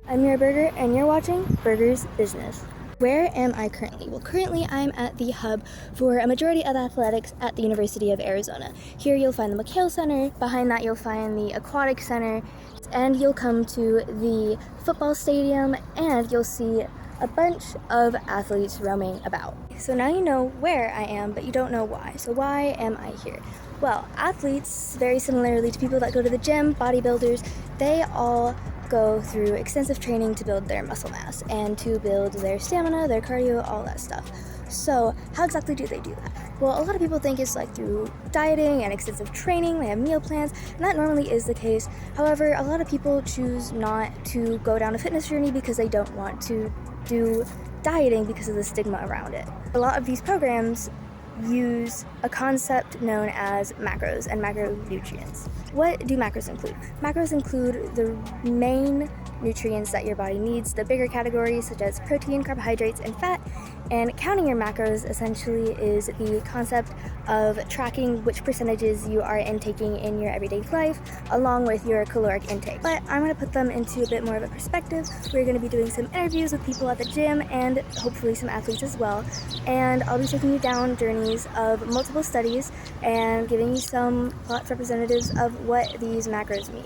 I'm Mira Berger, and you're watching Berger's Business. Where am I currently? Well, currently I'm at the hub for a majority of athletics at the University of Arizona. Here you'll find the McHale Center, behind that you'll find the Aquatic Center, and you'll come to the football stadium, and you'll see a bunch of athletes roaming about. So now you know where I am, but you don't know why. So why am I here? Well, athletes, very similarly to people that go to the gym, bodybuilders, they all go through extensive training to build their muscle mass and to build their stamina, their cardio, all that stuff. So how exactly do they do that? Well, a lot of people think it's like through dieting and extensive training, they have meal plans, and that normally is the case. However, a lot of people choose not to go down a fitness journey because they don't want to do dieting because of the stigma around it. A lot of these programs use a concept known as macros and macronutrients. What do macros include? Macros include the main nutrients that your body needs, the bigger categories such as protein, carbohydrates, and fat. And counting your macros essentially is the concept of tracking which percentages you are intaking in your everyday life along with your caloric intake. But I'm going to put them into a bit more of a perspective. We're going to be doing some interviews with people at the gym and hopefully some athletes as well. And I'll be taking you down journeys of multiple studies and giving you some thoughts representatives of what these macros mean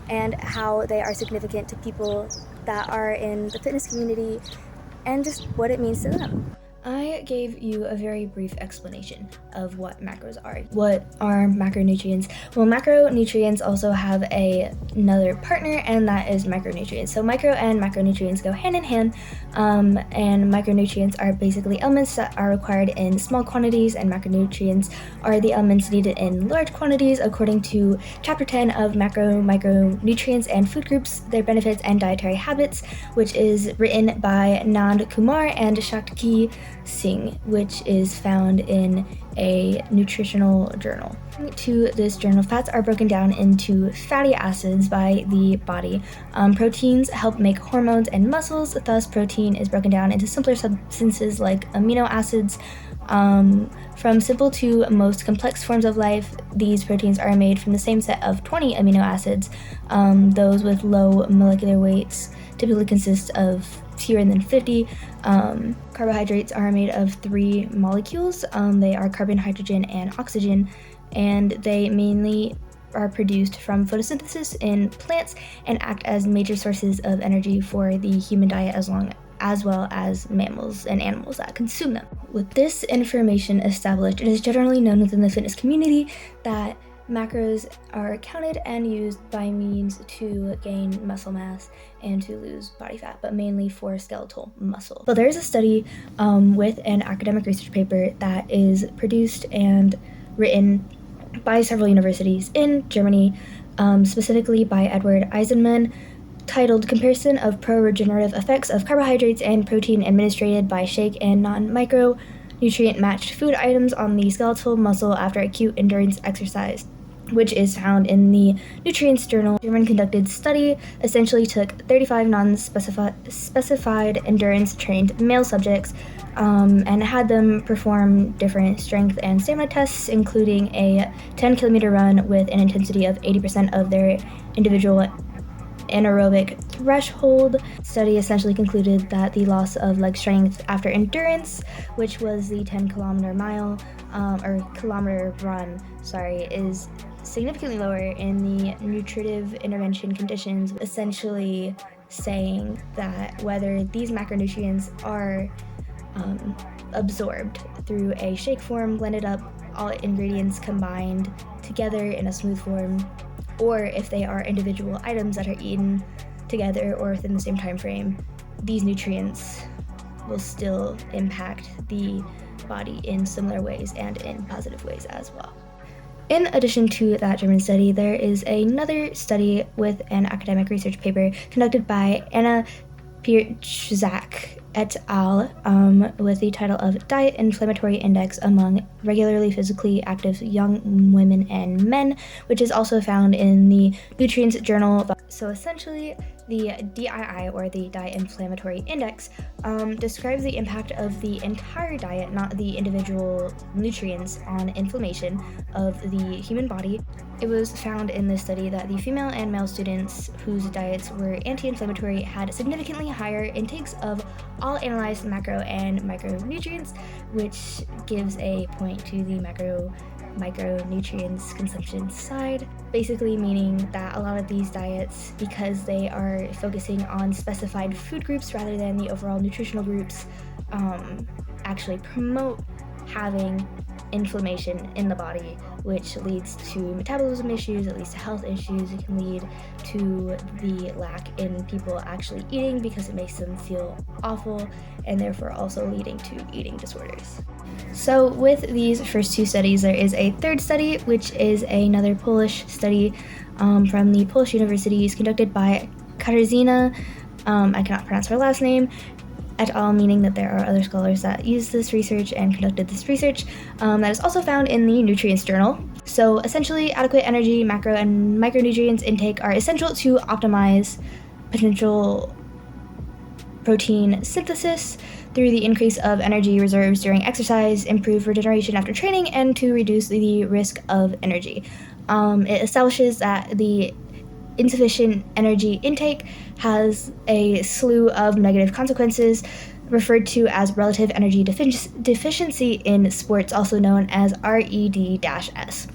and how they are significant to people that are in the fitness community and just what it means to them. I gave you a very brief explanation of what macros are. What are macronutrients? Well, macronutrients also have another partner, and that is micronutrients. So micro and macronutrients go hand in hand, and micronutrients are basically elements that are required in small quantities, and macronutrients are the elements needed in large quantities according to Chapter 10 of Micronutrients and Food Groups, Their Benefits and Dietary Habits, which is written by Nand Kumar and Shakti Singh, which is found in a nutritional journal. To this journal, fats are broken down into fatty acids by the body. Proteins help make hormones and muscles, thus protein is broken down into simpler substances like amino acids. From simple to most complex forms of life, these proteins are made from the same set of 20 amino acids. Those with low molecular weights typically consist of fewer than 50. Carbohydrates are made of 3 molecules. They are carbon, hydrogen, and oxygen, and they mainly are produced from photosynthesis in plants and act as major sources of energy for the human diet as well as mammals and animals that consume them. With this information established, it is generally known within the fitness community that macros are counted and used by means to gain muscle mass and to lose body fat, but mainly for skeletal muscle. So there's a study with an academic research paper that is produced and written by several universities in Germany, specifically by Edward Eisenman, titled Comparison of Pro-Regenerative Effects of Carbohydrates and Protein Administered by Shake and Non-Micronutrient-Matched Food Items on the Skeletal Muscle After Acute Endurance Exercise, which is found in the Nutrients Journal. A German-conducted study essentially took 35 non-specified endurance-trained male subjects and had them perform different strength and stamina tests, including a 10-kilometer run with an intensity of 80% of their individual anaerobic threshold. Study essentially concluded that the loss of leg strength after endurance, which was the 10-kilometer run, is significantly lower in the nutritive intervention conditions, essentially saying that whether these macronutrients are absorbed through a shake form, blended up, all ingredients combined together in a smooth form, or if they are individual items that are eaten together or within the same time frame, these nutrients will still impact the body in similar ways and in positive ways as well. In addition to that German study, there is another study with an academic research paper conducted by Anna Pierzak et al. With the title of Diet Inflammatory Index Among Regularly Physically Active Young Women and Men, which is also found in the Nutrients Journal. So essentially, The DII, or the Diet-Inflammatory Index, describes the impact of the entire diet, not the individual nutrients, on inflammation of the human body. It was found in this study that the female and male students whose diets were anti-inflammatory had significantly higher intakes of all analyzed macro and micronutrients, which gives a point to the micronutrients consumption side, basically meaning that a lot of these diets, because they are focusing on specified food groups rather than the overall nutritional groups, actually promote having inflammation in the body, which leads to metabolism issues, it leads to health issues, it can lead to the lack in people actually eating because it makes them feel awful, and therefore also leading to eating disorders. So with these first two studies, there is a third study, which is another Polish study from the Polish universities conducted by Katarzyna, I cannot pronounce her last name, et al., meaning that there are other scholars that used this research and conducted this research, that is also found in the Nutrients Journal. So essentially, adequate energy, macro and micronutrients intake are essential to optimize potential protein synthesis through the increase of energy reserves during exercise, improve regeneration after training, and to reduce the risk of energy. It establishes that the insufficient energy intake has a slew of negative consequences, referred to as relative energy deficiency in sports, also known as RED-S.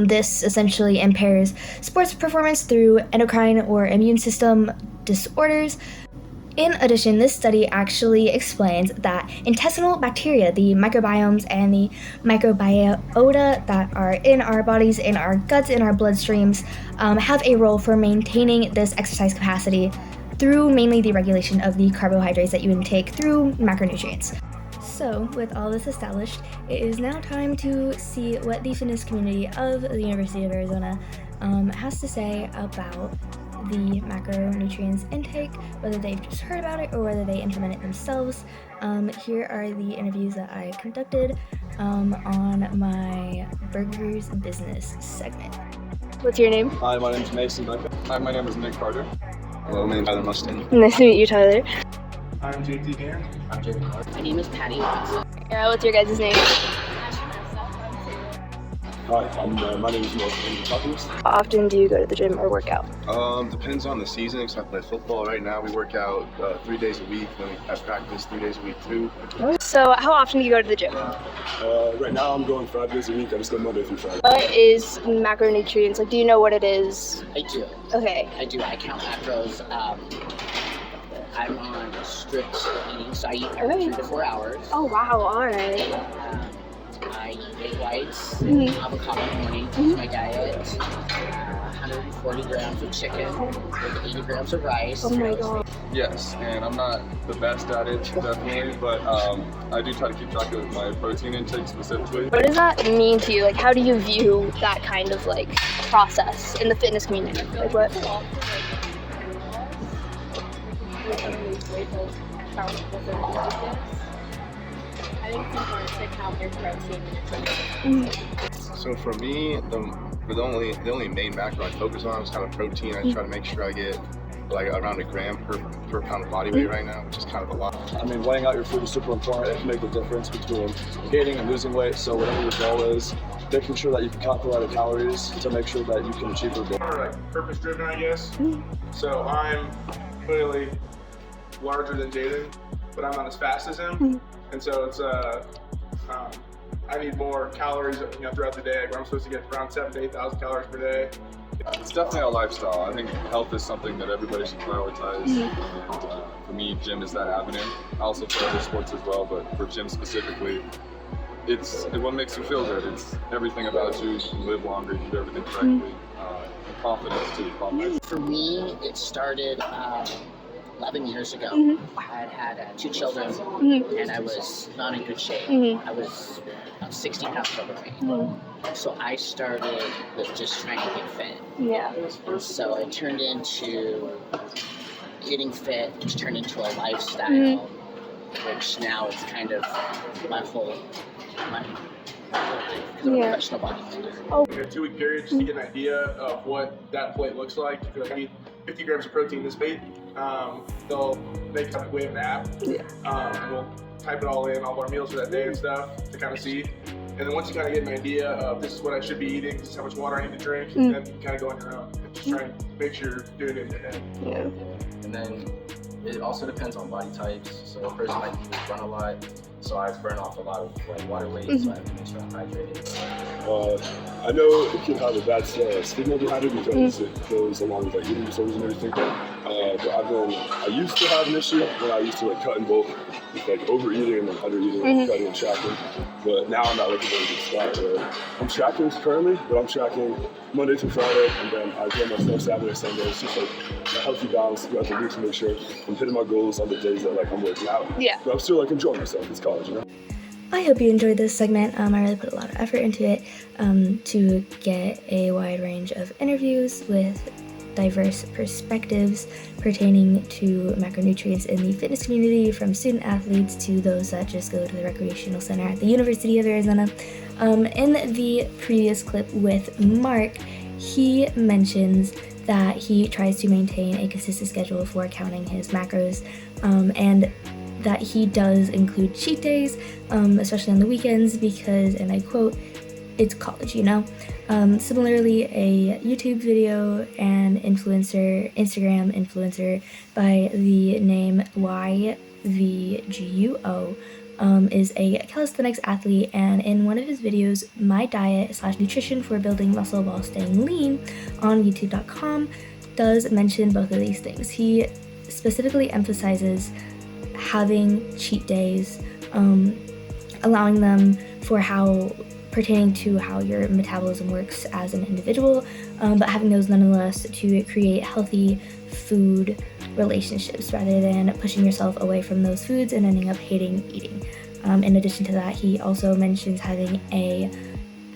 This essentially impairs sports performance through endocrine or immune system disorders. In addition, this study actually explains that intestinal bacteria, the microbiomes and the microbiota that are in our bodies, in our guts, in our bloodstreams, have a role for maintaining this exercise capacity through mainly the regulation of the carbohydrates that you intake through macronutrients. So, with all this established, it is now time to see what the fitness community of the University of Arizona has to say about the macronutrients intake, whether they've just heard about it or whether they implement it themselves. Here are the interviews that I conducted on my Berger's Business segment. What's your name? Hi, my name is Mason Becker. Hi, my name is Nick Carter. Hello, my name is Tyler Mustang. Nice to meet you, Tyler. I'm JT Gann. I'm Jacob Clark. My name is Patty Watson. What's your guys' name? Hi, my name is Morgan Tuckers. How often do you go to the gym or work out? Depends on the season, because I play football right now. We work out 3 days a week, then we have practice 3 days a week too. So how often do you go to the gym? Right now I'm going 5 days a week. I just go Monday through Friday. What is macronutrients? Like, do you know what it is? I do. Okay. I do. I count macros. I'm on a strict eating, so I eat every 3 to 4 hours. Oh, wow. All right. I eat egg whites, avocado in the morning, is my diet. 140 grams of chicken with 80 grams of rice. Oh my god. Yes, and I'm not the best at it, definitely, but I do try to keep track of my protein intake specifically. What does that mean to you? Like, how do you view that kind of, like, process in the fitness community? Like, what? I think it's important to count your protein. So for me, the only main macro I focus on is kind of protein. I try to make sure I get like around a gram per pound of body weight right now, which is kind of a lot. I mean, weighing out your food is super important. It can make the difference between gaining and losing weight. So whatever your goal is, making sure that you can count the right calories to make sure that you can achieve your goal. Like purpose driven, I guess. So I'm clearly larger than Jaden, but I'm not as fast as him. And so it's I need more calories, throughout the day. I'm supposed to get around 7,000 to 8,000 calories per day. It's definitely a lifestyle. I think health is something that everybody should prioritize. And for me, gym is that avenue. I also play other sports as well, but for gym specifically, it's what makes you feel good. It's everything about you. You can live longer, you do everything correctly, and confidence too. For me, it started 11 years ago. I had 2 children, and I was not in good shape. I was about 60 pounds overweight. So I started with just trying to get fit. Yeah. And so it turned into getting fit, which turned into a lifestyle, which now is kind of my whole life. I'm a professional bodybuilder. In a 2-week period, just to get an idea of what that plate looks like. Because I eat 50 grams of protein this bait. They'll make up we have an app. And we'll type it all in, all of our meals for that day and stuff to kind of see. And then once you kind of get an idea of this is what I should be eating, this is how much water I need to drink, then you kind of go on your own and just try and make sure you're doing it in your head. And then it also depends on body types. So a person might run a lot, so I burn off a lot of like water weight, so I have to make sure I'm hydrated. I know it can have a bad stigma behind it because it goes along with like eating disorders and everything. But I used to have an issue when I used to like cut in bulk with like overeating and then undereating and cutting and tracking. But now I'm at like a very good spot where I'm tracking currently, but I'm tracking Monday through Friday, and then I weigh myself Saturday, Sunday. It's just like a healthy balance throughout the week to make sure I'm hitting my goals on the days that like I'm working out. But I'm still like enjoying myself. It's college, you know. I hope you enjoyed this segment. I really put a lot of effort into it to get a wide range of interviews with diverse perspectives pertaining to macronutrients in the fitness community, from student athletes to those that just go to the recreational center at the University of Arizona. In the previous clip with Mark, he mentions that he tries to maintain a consistent schedule for counting his macros, and that he does include cheat days, especially on the weekends, because, and I quote, "It's college, you know." Similarly, a YouTube video and Instagram influencer by the name YVGUO is a calisthenics athlete, and in one of his videos, My Diet / Nutrition for Building Muscle While Staying Lean on youtube.com, does mention both of these things. He specifically emphasizes having cheat days, allowing them for pertaining to how your metabolism works as an individual, but having those nonetheless to create healthy food relationships rather than pushing yourself away from those foods and ending up hating eating. In addition to that, he also mentions having a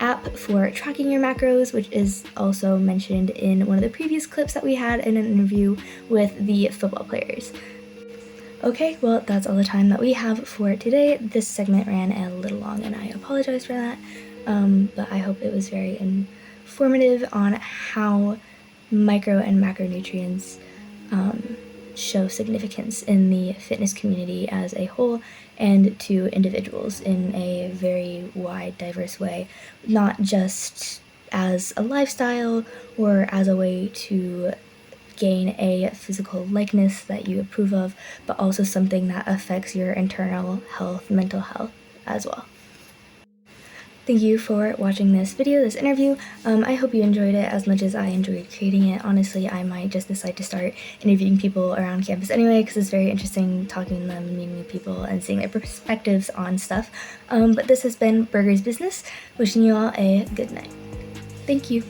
app for tracking your macros, which is also mentioned in one of the previous clips that we had in an interview with the football players. Okay, well, that's all the time that we have for today. This segment ran a little long, and I apologize for that, but I hope it was very informative on how micro and macronutrients show significance in the fitness community as a whole and to individuals in a very wide, diverse way, not just as a lifestyle or as a way to gain a physical likeness that you approve of, but also something that affects your internal health, mental health as well. Thank you for watching this video, this interview. I hope you enjoyed it as much as I enjoyed creating it. Honestly, I might just decide to start interviewing people around campus anyway, because it's very interesting talking to them, meeting new people, and seeing their perspectives on stuff. But this has been Berger's Business, wishing you all a good night. Thank you.